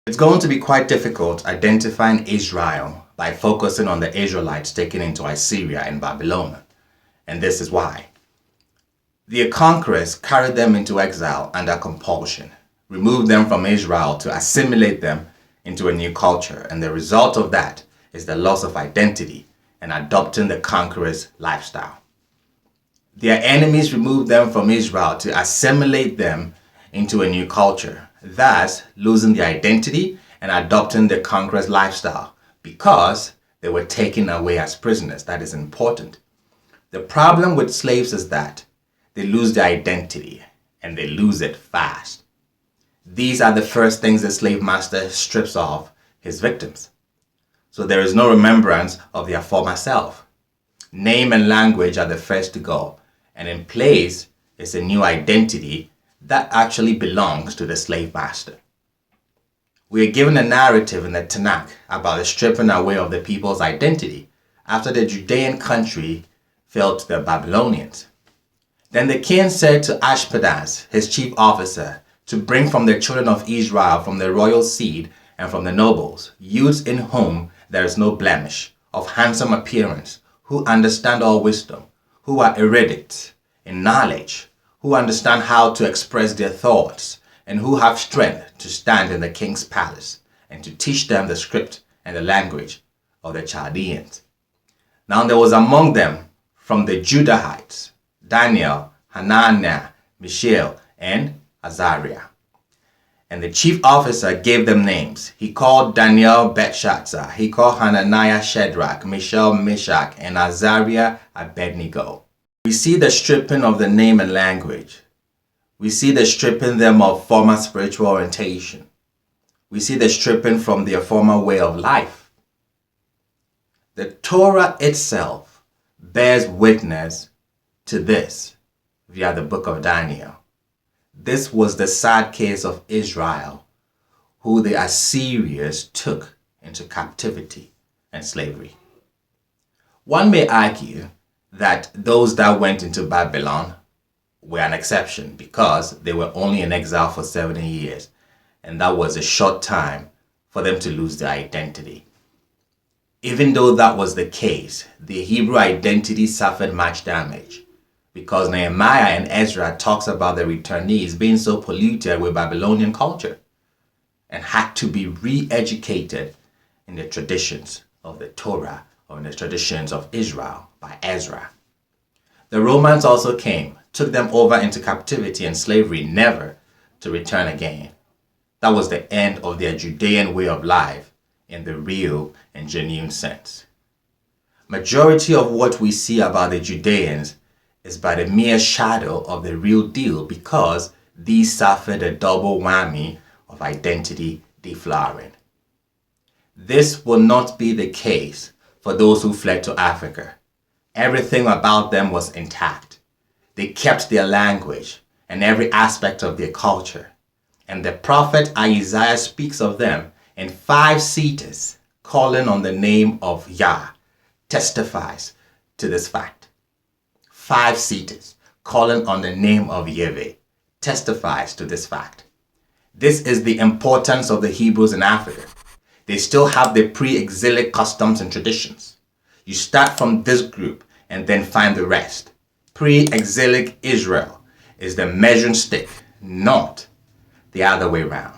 It's going to be quite difficult identifying Israel by focusing on the Israelites taken into Assyria and Babylon. And this is why. The conquerors carried them into exile under compulsion, removed them from Israel to assimilate them into a new culture. And the result of that is the loss of identity and adopting the conqueror's lifestyle. Their enemies removed them from Israel to assimilate them into a new culture, thus losing their identity and adopting the conqueror's lifestyle because they were taken away as prisoners. That is important. The problem with slaves is that they lose their identity and they lose it fast. These are the first things the slave master strips off his victims. So there is no remembrance of their former self. Name and language are the first to go, and in place is a new identity that actually belongs to the slave master. We are given a narrative in the Tanakh about the stripping away of the people's identity after the Judean country fell to the Babylonians. Then the king said to Ashpenaz, his chief officer, to bring from the children of Israel, from the royal seed and from the nobles, youths in whom there is no blemish, of handsome appearance, who understand all wisdom, who are erudite in knowledge, who understand how to express their thoughts, and who have strength to stand in the king's palace, and to teach them the script and the language of the Chaldeans. Now there was among them from the Judahites, Daniel, Hananiah, Mishael, and Azariah. And the chief officer gave them names. He called Daniel Belshazzar. He called Hananiah Shadrach, Mishael Meshach, and Azariah Abednego. We see the stripping of the name and language. We see the stripping them of former spiritual orientation. We see the stripping from their former way of life. The Torah itself bears witness to this via the book of Daniel. This was the sad case of Israel, who the Assyrians took into captivity and slavery. One may argue that those that went into Babylon were an exception because they were only in exile for 70 years, and that was a short time for them to lose their identity. Even though that was the case, the Hebrew identity suffered much damage because Nehemiah and Ezra talks about the returnees being so polluted with Babylonian culture and had to be re-educated in the traditions of the Torah or in the traditions of Israel by Ezra. The Romans also came, took them over into captivity and slavery, never to return again. That was the end of their Judean way of life in the real and genuine sense. Majority of what we see about the Judeans is but a mere shadow of the real deal because these suffered a double whammy of identity deflowering. This will not be the case for those who fled to Africa. Everything about them was intact. They kept their language and every aspect of their culture. And the prophet Isaiah speaks of them in 5 cities, calling on the name of Yah, testifies to this fact. 5 cities, calling on the name of Êυêo, testifies to this fact. This is the importance of the Hebrews in Africa. They still have the pre-exilic customs and traditions. You start from this group and then find the rest. Pre-exilic Israel is the measuring stick, not the other way around.